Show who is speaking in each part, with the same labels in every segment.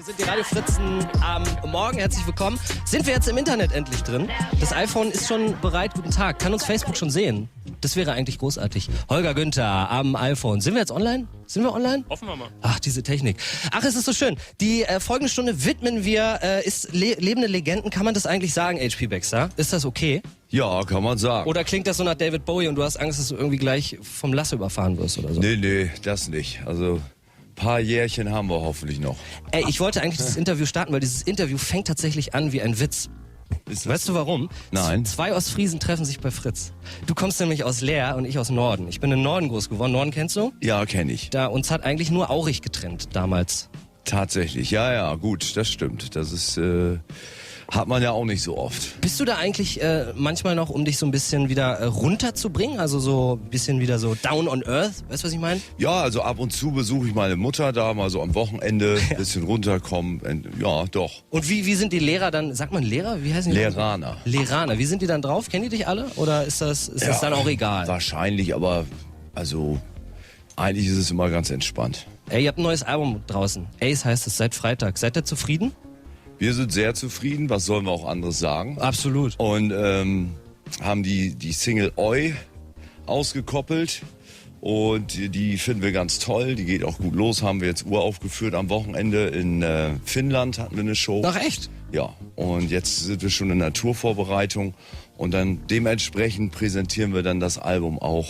Speaker 1: Wir sind die Radio Fritzen am Morgen. Herzlich willkommen. Sind wir jetzt im Internet endlich drin? Das iPhone ist schon bereit. Guten Tag. Kann uns Facebook schon sehen? Das wäre eigentlich großartig. Holger Günther am iPhone. Sind wir jetzt online? Sind wir online?
Speaker 2: Hoffen wir mal.
Speaker 1: Ach, diese Technik. Ach, es ist so schön. Die folgende Stunde widmen wir, lebende Legenden. Kann man das eigentlich sagen, HP Baxter? Ist das okay?
Speaker 3: Ja, kann man sagen.
Speaker 1: Oder klingt das so nach David Bowie und du hast Angst, dass du irgendwie gleich vom Lasso überfahren wirst oder so?
Speaker 3: Nee, das nicht. Also ein paar Jährchen haben wir hoffentlich noch.
Speaker 1: Ey, ich wollte eigentlich dieses Interview starten, weil dieses Interview fängt tatsächlich an wie ein Witz. Weißt du warum?
Speaker 3: Nein.
Speaker 1: Zwei Ostfriesen treffen sich bei Fritz. Du kommst nämlich aus Leer und ich aus Norden. Ich bin im Norden groß geworden. Norden kennst du?
Speaker 3: Ja, kenne ich.
Speaker 1: Da uns hat eigentlich nur Aurich getrennt damals.
Speaker 3: Tatsächlich, ja, gut, das stimmt. Das ist, hat man ja auch nicht so oft.
Speaker 1: Bist du da eigentlich manchmal noch, um dich so ein bisschen wieder runterzubringen? Also so ein bisschen wieder so down on earth? Weißt du, was ich meine?
Speaker 3: Ja, also ab und zu besuche ich meine Mutter da, mal so am Wochenende, ein bisschen runterkommen. Ja, doch.
Speaker 1: Und wie sind die Lehrer dann, sagt man Lehrer? Wie heißen die?
Speaker 3: Lehraner.
Speaker 1: Lehraner. Wie sind die dann drauf? Kennen die dich alle? Oder ist das dann auch egal?
Speaker 3: Wahrscheinlich, aber also eigentlich ist es immer ganz entspannt.
Speaker 1: Ey, ihr habt ein neues Album draußen. Ace heißt es, seit Freitag. Seid ihr zufrieden?
Speaker 3: Wir sind sehr zufrieden, was sollen wir auch anderes sagen?
Speaker 1: Absolut.
Speaker 3: Und haben die Single Oi ausgekoppelt und die finden wir ganz toll, die geht auch gut los, haben wir jetzt uraufgeführt am Wochenende in Finnland, hatten wir eine Show.
Speaker 1: Ach echt?
Speaker 3: Ja, und jetzt sind wir schon in der Tourvorbereitung und dann dementsprechend präsentieren wir dann das Album auch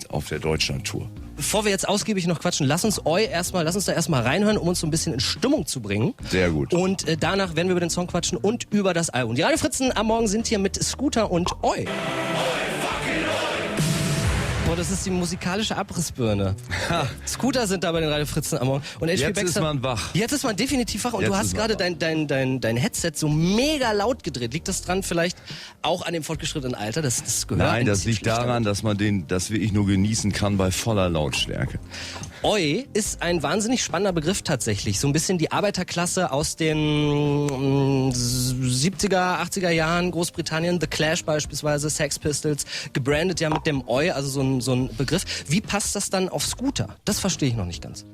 Speaker 3: auf der Deutschland-Tour.
Speaker 1: Bevor wir jetzt ausgiebig noch quatschen, lass uns da erstmal reinhören, um uns so ein bisschen in Stimmung zu bringen.
Speaker 3: Sehr gut.
Speaker 1: Und danach werden wir über den Song quatschen und über das Album. Die Radio Fritzen am Morgen sind hier mit Scooter und Oi. Boah, das ist die musikalische Abrissbirne. Scooter sind da bei den Radio Fritzen am Morgen. Und HP
Speaker 3: Jetzt
Speaker 1: Baxter,
Speaker 3: ist man wach.
Speaker 1: Jetzt ist man definitiv wach. Und
Speaker 3: Jetzt
Speaker 1: du hast
Speaker 3: ist man
Speaker 1: gerade dein Headset so mega laut gedreht. Liegt das dran vielleicht auch an dem fortgeschrittenen Alter? Das gehört.
Speaker 3: Nein, das liegt daran, dass man das wirklich nur genießen kann bei voller Lautstärke.
Speaker 1: Oi ist ein wahnsinnig spannender Begriff tatsächlich. So ein bisschen die Arbeiterklasse aus den 70er, 80er Jahren, Großbritannien, The Clash beispielsweise, Sex Pistols, gebrandet ja mit dem Oi, also so ein Begriff. Wie passt das dann auf Scooter? Das verstehe ich noch nicht ganz.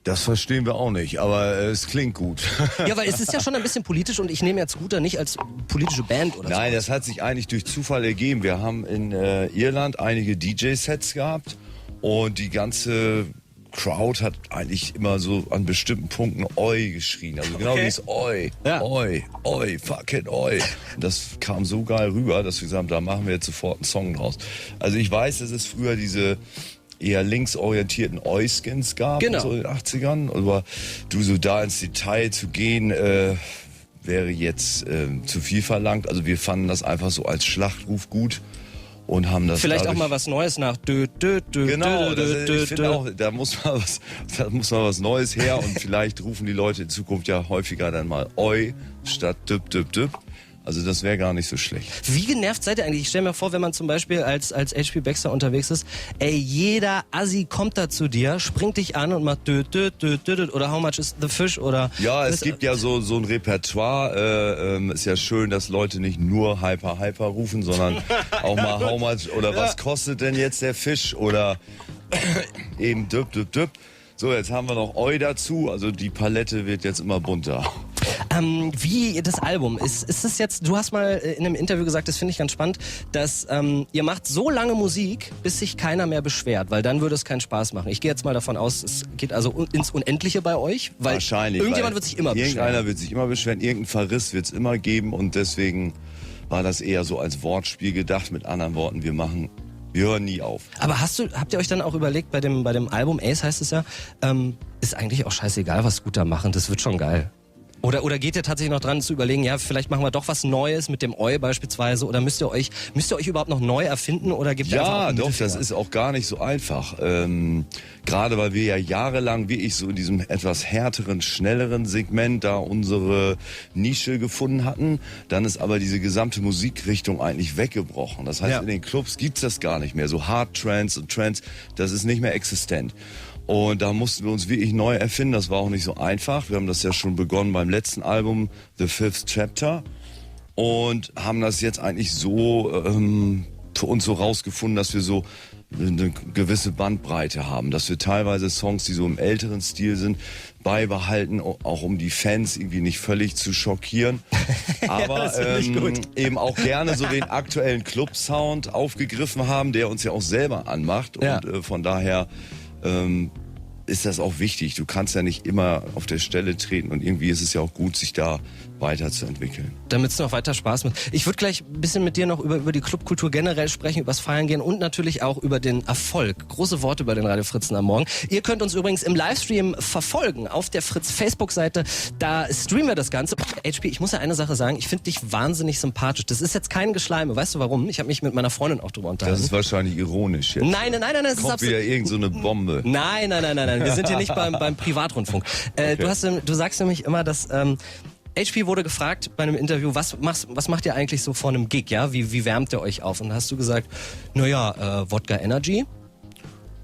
Speaker 3: Das verstehen wir auch nicht, aber es klingt gut.
Speaker 1: Ja, weil es ist ja schon ein bisschen politisch und ich nehme jetzt Scooter nicht als politische Band oder so.
Speaker 3: Nein, das hat sich eigentlich durch Zufall ergeben. Wir haben in Irland einige DJ-Sets gehabt und die ganze Crowd hat eigentlich immer so an bestimmten Punkten Oi geschrien. Also genau wie es Oi,
Speaker 1: Ja.
Speaker 3: Oi, Oi, fuck it, Oi. Und das kam so geil rüber, dass wir gesagt haben, da machen wir jetzt sofort einen Song draus. Also ich weiß, dass es früher diese eher linksorientierten Oi-Skins gab,
Speaker 1: Genau.
Speaker 3: so in den 80ern. Aber du so da ins Detail zu gehen, wäre jetzt zu viel verlangt. Also wir fanden das einfach so als Schlachtruf gut und haben das
Speaker 1: Vielleicht auch
Speaker 3: dadurch
Speaker 1: mal was Neues nach
Speaker 3: Genau, ich finde auch, da muss mal was Neues her und vielleicht rufen die Leute in Zukunft ja häufiger dann mal Oi statt düpp, düpp, düpp. Also das wäre gar nicht so schlecht.
Speaker 1: Wie genervt seid ihr eigentlich? Ich stelle mir vor, wenn man zum Beispiel als HP Baxter unterwegs ist, ey, jeder Assi kommt da zu dir, springt dich an und macht oder How much is the fish oder...
Speaker 3: Ja, es gibt ja so ein Repertoire. Ist ja schön, dass Leute nicht nur Hyper rufen, sondern auch mal How much oder was kostet denn jetzt der Fisch oder eben düpp, düpp, düpp. So, jetzt haben wir noch Oi dazu. Also die Palette wird jetzt immer bunter.
Speaker 1: Wie das Album, ist das jetzt, du hast mal in einem Interview gesagt, das finde ich ganz spannend, dass ihr macht so lange Musik, bis sich keiner mehr beschwert, weil dann würde es keinen Spaß machen. Ich gehe jetzt mal davon aus, es geht also ins Unendliche bei euch, weil
Speaker 3: Wahrscheinlich.
Speaker 1: irgendjemand wird sich immer beschweren.
Speaker 3: Irgendeiner wird sich immer beschweren, irgendein Verriss wird es immer geben und deswegen war das eher so als Wortspiel gedacht. Mit anderen Worten, wir hören nie auf.
Speaker 1: Aber habt ihr euch dann auch überlegt, bei dem Album Ace heißt es ja, ist eigentlich auch scheißegal, was Scooter machen, das wird schon geil. Oder geht ihr tatsächlich noch dran zu überlegen, ja, vielleicht machen wir doch was Neues mit dem Oi beispielsweise oder müsst ihr euch überhaupt noch neu erfinden oder gibt es einfach
Speaker 3: Ja,
Speaker 1: einen
Speaker 3: doch,
Speaker 1: Mittelfinger?
Speaker 3: das ist auch gar nicht so einfach. Gerade weil wir ja jahrelang wirklich so in diesem etwas härteren, schnelleren Segment da unsere Nische gefunden hatten. Dann ist aber diese gesamte Musikrichtung eigentlich weggebrochen. Das heißt,
Speaker 1: Ja.
Speaker 3: in den Clubs gibt's das gar nicht mehr. So Hard Trance und Trance, das ist nicht mehr existent. Und da mussten wir uns wirklich neu erfinden. Das war auch nicht so einfach. Wir haben das ja schon begonnen beim letzten Album, The Fifth Chapter. Und haben das jetzt eigentlich so für uns so rausgefunden, dass wir eine gewisse Bandbreite haben, dass wir teilweise Songs, die so im älteren Stil sind, beibehalten, auch um die Fans irgendwie nicht völlig zu schockieren. Aber eben auch gerne so den aktuellen Club-Sound aufgegriffen haben, der uns ja auch selber anmacht.
Speaker 1: Ja.
Speaker 3: Und von daher ist das auch wichtig. Du kannst ja nicht immer auf der Stelle treten und irgendwie ist es ja auch gut, sich da weiterzuentwickeln.
Speaker 1: Damit es noch weiter Spaß macht. Ich würde gleich ein bisschen mit dir noch über die Clubkultur generell sprechen, übers Feiern gehen und natürlich auch über den Erfolg. Große Worte bei den Radio Fritzen am Morgen. Ihr könnt uns übrigens im Livestream verfolgen auf der Fritz Facebook-Seite. Da streamen wir das Ganze. HP, ich muss ja eine Sache sagen, ich finde dich wahnsinnig sympathisch. Das ist jetzt kein Geschleime. Weißt du warum? Ich habe mich mit meiner Freundin auch drüber unterhalten.
Speaker 3: Das ist wahrscheinlich ironisch jetzt.
Speaker 1: Nein, das
Speaker 3: Kommt
Speaker 1: ist
Speaker 3: wieder irgend so eine Bombe.
Speaker 1: Nein. Wir sind hier nicht beim Privatrundfunk.
Speaker 3: Okay.
Speaker 1: Du sagst nämlich immer, dass HP wurde gefragt bei einem Interview, was macht ihr eigentlich so vor einem Gig, ja? Wie wärmt ihr euch auf? Und da hast du gesagt, Wodka Energy.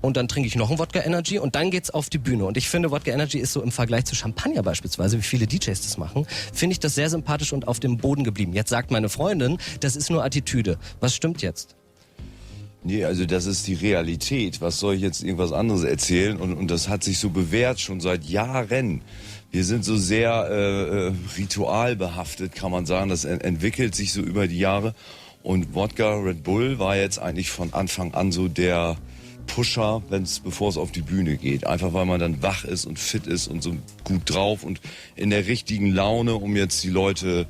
Speaker 1: Und dann trinke ich noch einen Wodka Energy und dann geht's auf die Bühne. Und ich finde, Wodka Energy ist so im Vergleich zu Champagner beispielsweise, wie viele DJs das machen, finde ich das sehr sympathisch und auf dem Boden geblieben. Jetzt sagt meine Freundin, das ist nur Attitüde. Was stimmt jetzt?
Speaker 3: Nee, also das ist die Realität. Was soll ich jetzt irgendwas anderes erzählen? Und das hat sich so bewährt schon seit Jahren. Wir sind so sehr ritualbehaftet, kann man sagen. Das entwickelt sich so über die Jahre. Und Wodka Red Bull war jetzt eigentlich von Anfang an so der Pusher, bevor es auf die Bühne geht. Einfach weil man dann wach ist und fit ist und so gut drauf und in der richtigen Laune, um jetzt die Leute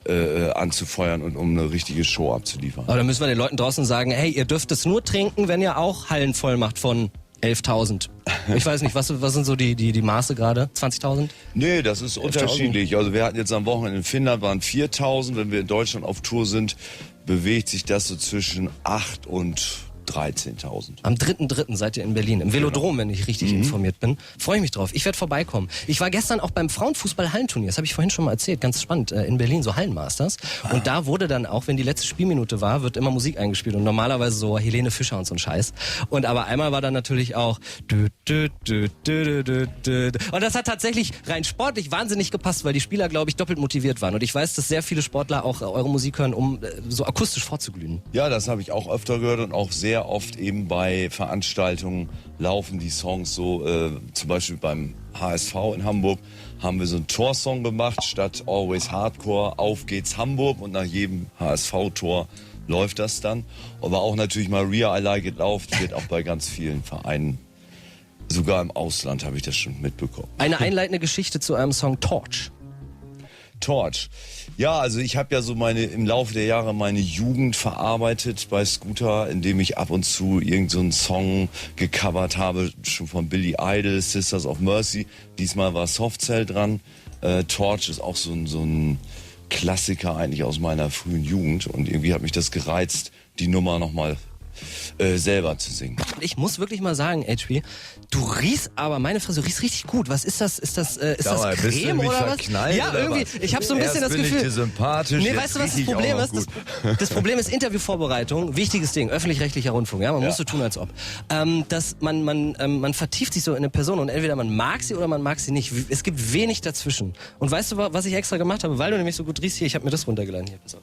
Speaker 3: anzufeuern und um eine richtige Show abzuliefern.
Speaker 1: Aber dann müssen wir den Leuten draußen sagen, hey, ihr dürft es nur trinken, wenn ihr auch Hallen voll macht von 11.000. Ich weiß nicht, was sind so die Maße gerade? 20.000?
Speaker 3: Nee, das ist unterschiedlich. Also wir hatten jetzt am Wochenende in Finnland waren 4.000. Wenn wir in Deutschland auf Tour sind, bewegt sich das so zwischen 8.000 und 13.000.
Speaker 1: Am 3.3. seid ihr in Berlin, im Velodrom, wenn ich richtig informiert bin. Freue ich mich drauf. Ich werde vorbeikommen. Ich war gestern auch beim Frauenfußball-Hallenturnier, das habe ich vorhin schon mal erzählt, ganz spannend, in Berlin, so Hallenmasters. Und da wurde dann auch, wenn die letzte Spielminute war, wird immer Musik eingespielt und normalerweise so Helene Fischer und so ein Scheiß. Und aber einmal war dann natürlich auch und das hat tatsächlich rein sportlich wahnsinnig gepasst, weil die Spieler, glaube ich, doppelt motiviert waren. Und ich weiß, dass sehr viele Sportler auch eure Musik hören, um so akustisch vorzuglühen.
Speaker 3: Ja, das habe ich auch öfter gehört und auch sehr oft eben bei Veranstaltungen laufen die Songs so, zum Beispiel beim HSV in Hamburg haben wir so einen Torsong gemacht, statt Always Hardcore, Auf geht's Hamburg und nach jedem HSV-Tor läuft das dann. Aber auch natürlich Maria I Like It läuft, wird auch bei ganz vielen Vereinen, sogar im Ausland habe ich das schon mitbekommen.
Speaker 1: Eine einleitende Geschichte zu eurem Song Torch.
Speaker 3: Torch. Ja, also ich habe ja so im Laufe der Jahre meine Jugend verarbeitet bei Scooter, indem ich ab und zu irgendeinen Song gecovert habe, schon von Billy Idol, Sisters of Mercy. Diesmal war Soft Cell dran. Torch ist auch so ein Klassiker eigentlich aus meiner frühen Jugend und irgendwie hat mich das gereizt, die Nummer nochmal selber zu singen.
Speaker 1: Ich muss wirklich mal sagen, HP, du riechst aber, meine Fresse, du riechst richtig gut. Was ist das? Ist das
Speaker 3: mal,
Speaker 1: Creme oder was? Ja,
Speaker 3: oder
Speaker 1: irgendwie.
Speaker 3: Was?
Speaker 1: Ich habe so ein bisschen
Speaker 3: Erst
Speaker 1: das
Speaker 3: bin
Speaker 1: Gefühl.
Speaker 3: Ich dir sympathisch,
Speaker 1: nee, weißt du, was das Problem ist? Das Problem ist Interviewvorbereitung. Wichtiges Ding, öffentlich-rechtlicher Rundfunk. Ja, man muss so tun, als ob. Dass man vertieft sich so in eine Person und entweder man mag sie oder man mag sie nicht. Es gibt wenig dazwischen. Und weißt du, was ich extra gemacht habe? Weil du nämlich so gut riechst hier, ich habe mir das runtergeladen. Hier, pass auf.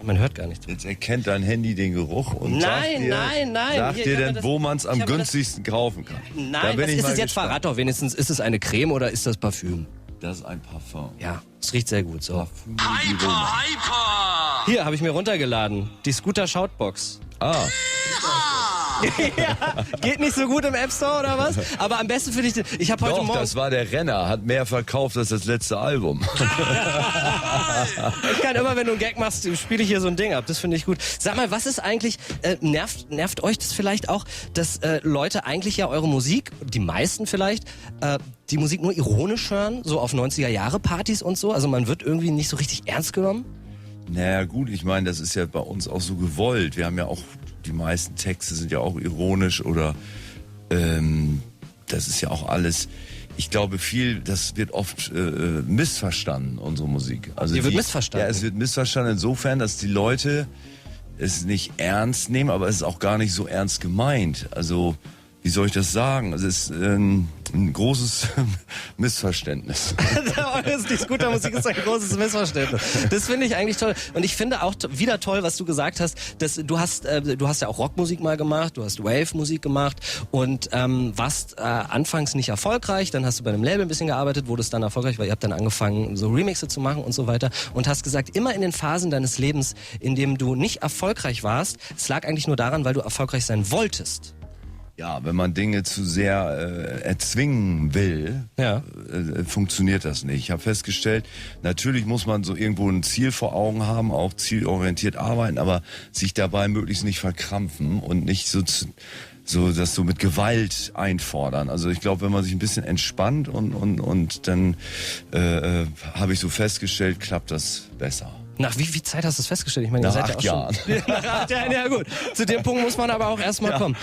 Speaker 1: Man hört gar nichts.
Speaker 3: Jetzt erkennt dein Handy den Geruch und sagt
Speaker 1: Hier,
Speaker 3: dir denn, wo man es am günstigsten kaufen kann.
Speaker 1: Nein, was ist es jetzt? Verrat doch wenigstens. Ist es eine Creme oder ist das Parfüm?
Speaker 3: Das ist ein Parfum.
Speaker 1: Ja, es riecht sehr gut. So.
Speaker 2: Hyper!
Speaker 1: Hier, habe ich mir runtergeladen. Die Scooter Shoutbox.
Speaker 3: Ah.
Speaker 1: Ja, geht nicht so gut im App Store oder was? Aber am besten finde ich habe heute
Speaker 3: Doch,
Speaker 1: Morgen...
Speaker 3: das war der Renner, hat mehr verkauft als das letzte Album.
Speaker 1: Ich kann immer, wenn du einen Gag machst, spiele ich hier so ein Ding ab. Das finde ich gut. Sag mal, was ist eigentlich, nervt euch das vielleicht auch, dass Leute eigentlich ja eure Musik, die meisten vielleicht, die Musik nur ironisch hören, so auf 90er-Jahre-Partys und so? Also man wird irgendwie nicht so richtig ernst genommen?
Speaker 3: Naja gut, ich meine, das ist ja bei uns auch so gewollt. Wir haben ja auch, die meisten Texte sind ja auch ironisch oder das ist ja auch alles, ich glaube das wird oft missverstanden, unsere Musik. Also
Speaker 1: wird missverstanden?
Speaker 3: Ja, es wird missverstanden insofern, dass die Leute es nicht ernst nehmen, aber es ist auch gar nicht so ernst gemeint. Also wie soll ich das sagen? Es ist ein großes Missverständnis.
Speaker 1: Die Scootermusik ist ein großes Missverständnis. Das finde ich eigentlich toll. Und ich finde auch wieder toll, was du gesagt hast, dass du hast ja auch Rockmusik mal gemacht, du hast Wave-Musik gemacht und warst anfangs nicht erfolgreich, dann hast du bei einem Label ein bisschen gearbeitet, wurdest dann erfolgreich, weil ihr habt dann angefangen, so Remixe zu machen und so weiter und hast gesagt, immer in den Phasen deines Lebens, in dem du nicht erfolgreich warst, es lag eigentlich nur daran, weil du erfolgreich sein wolltest.
Speaker 3: Ja, wenn man Dinge zu sehr erzwingen will, funktioniert das nicht. Ich habe festgestellt, natürlich muss man so irgendwo ein Ziel vor Augen haben, auch zielorientiert arbeiten, aber sich dabei möglichst nicht verkrampfen und nicht so das so mit Gewalt einfordern. Also ich glaube, wenn man sich ein bisschen entspannt und dann habe ich so festgestellt, klappt das besser.
Speaker 1: Nach wie viel Zeit hast du es festgestellt? Ich meine,
Speaker 3: nach
Speaker 1: ihr seid
Speaker 3: 8 Jahren.
Speaker 1: Nach 8 Jahren, ja gut. Zu dem Punkt muss man aber auch erstmal kommen.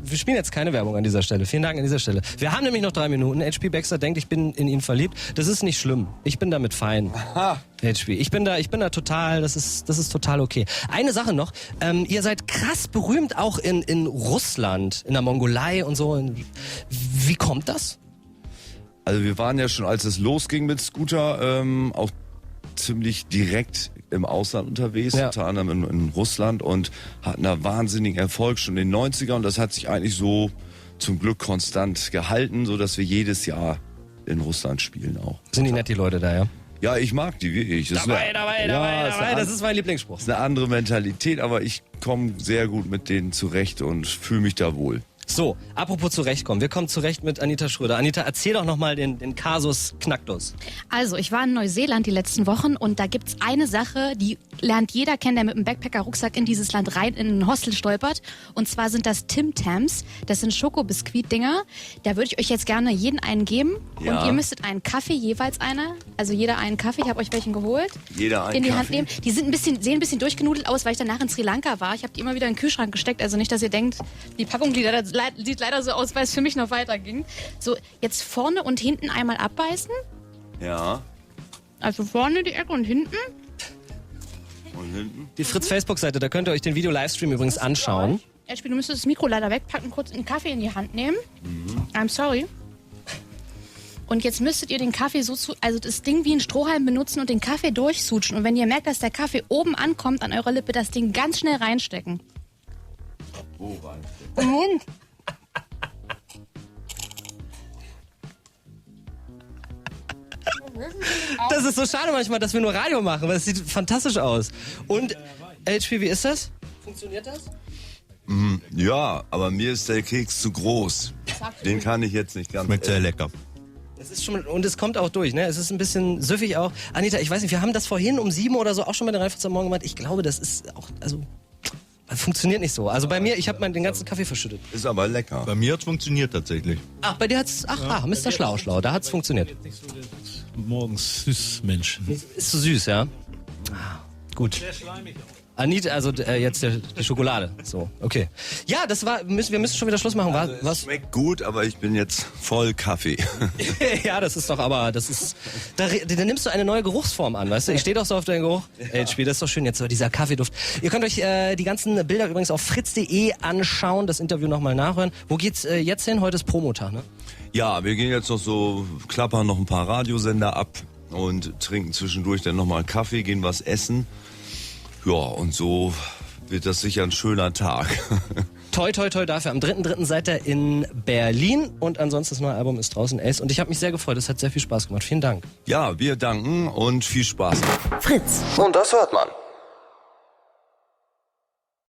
Speaker 1: Wir spielen jetzt keine Werbung an dieser Stelle. Vielen Dank an dieser Stelle. Wir haben nämlich noch 3 Minuten. HP Baxter denkt, ich bin in ihn verliebt. Das ist nicht schlimm. Ich bin damit fein. HP. Ich bin da total, das ist total okay. Eine Sache noch. Ihr seid krass berühmt auch in Russland, in der Mongolei und so. Wie kommt das?
Speaker 3: Also wir waren ja schon, als es losging mit Scooter, auch ziemlich direkt im Ausland unterwegs, unter anderem in Russland und hatten da wahnsinnigen Erfolg schon in den 90ern und das hat sich eigentlich so zum Glück konstant gehalten, so dass wir jedes Jahr in Russland spielen auch.
Speaker 1: Sind die nett, die Leute da, ja?
Speaker 3: Ja, ich mag die wirklich.
Speaker 1: Dabei, das ist mein Lieblingsspruch.
Speaker 3: Das ist eine andere Mentalität, aber ich komme sehr gut mit denen zurecht und fühle mich da wohl.
Speaker 1: So, apropos zurechtkommen. Wir kommen zurecht mit Anita Schröder. Anita, erzähl doch nochmal den Kasus Knacktus.
Speaker 2: Also, ich war in Neuseeland die letzten Wochen und da gibt's eine Sache, die lernt jeder kennen, der mit einem Backpacker-Rucksack in dieses Land rein, in ein Hostel stolpert. Und zwar sind das Tim Tams. Das sind Schokobiskuit-Dinger. Da würde ich euch jetzt gerne jeden einen geben.
Speaker 3: Ja.
Speaker 2: Und ihr müsstet einen Kaffee, jeweils einer. Also jeder einen Kaffee. Ich habe euch welchen geholt.
Speaker 3: Jeder einen
Speaker 2: in die Hand
Speaker 3: Kaffee?
Speaker 2: nehmen. Die sind sehen ein bisschen durchgenudelt aus, weil ich danach in Sri Lanka war. Ich habe die immer wieder in den Kühlschrank gesteckt. Also nicht, dass ihr denkt, die Packung sieht leider so aus, weil es für mich noch weiterging. So, jetzt vorne und hinten einmal abbeißen.
Speaker 3: Ja.
Speaker 2: Also vorne die Ecke und hinten.
Speaker 3: Und hinten?
Speaker 1: Die Fritz-Facebook-Seite, da könnt ihr euch den Video-Livestream übrigens anschauen.
Speaker 2: Du müsstest das Mikro leider wegpacken, kurz einen Kaffee in die Hand nehmen. I'm sorry. Und jetzt müsstet ihr den Kaffee also das Ding wie ein Strohhalm benutzen und den Kaffee durchsutschen. Und wenn ihr merkt, dass der Kaffee oben ankommt an eurer Lippe, das Ding ganz schnell reinstecken.
Speaker 3: Wo reinstecken?
Speaker 2: Im Mund.
Speaker 1: Das ist so schade manchmal, dass wir nur Radio machen, weil es sieht fantastisch aus. Und HP, wie ist das? Funktioniert das?
Speaker 3: Ja, aber mir ist der Keks zu groß. Den kann ich jetzt nicht ganz.
Speaker 4: Schmeckt sehr lecker.
Speaker 1: Es ist schon, und es kommt auch durch, ne? Es ist ein bisschen süffig auch. Anita, ich weiß nicht, wir haben das vorhin um 7 oder so auch schon bei der Rheinfurter Morgen gemacht. Ich glaube, das ist auch, also funktioniert nicht so. Also bei mir, ich habe den ganzen Kaffee verschüttet.
Speaker 3: Ist aber lecker.
Speaker 4: Bei mir hat es funktioniert tatsächlich.
Speaker 1: Ach, bei dir hat's, Mr. Schlau, da hat's funktioniert.
Speaker 5: Morgens Süßmenschen.
Speaker 1: Ist zu süß, ja? Gut. Anita, also jetzt die Schokolade. So, okay. Ja, das war, wir müssen schon wieder Schluss machen. Was?
Speaker 3: Schmeckt gut, aber ich bin jetzt voll Kaffee.
Speaker 1: Ja, das ist doch aber, da nimmst du eine neue Geruchsform an, weißt du? Ich stehe doch so auf deinen Geruch. HP, das ist doch schön jetzt so, dieser Kaffeeduft. Ihr könnt euch die ganzen Bilder übrigens auf fritz.de anschauen, das Interview nochmal nachhören. Wo geht's jetzt hin? Heute ist Promotag, ne?
Speaker 3: Ja, wir gehen jetzt noch so, klappern noch ein paar Radiosender ab und trinken zwischendurch dann nochmal einen Kaffee, gehen was essen. Ja, und so wird das sicher ein schöner Tag.
Speaker 1: Toi, toi, toi dafür. Am 3.3. seid ihr in Berlin und ansonsten das neue Album ist draußen, Ace. Und ich habe mich sehr gefreut, es hat sehr viel Spaß gemacht. Vielen Dank.
Speaker 3: Ja, wir danken und viel Spaß.
Speaker 6: Fritz.
Speaker 3: Und das hört man.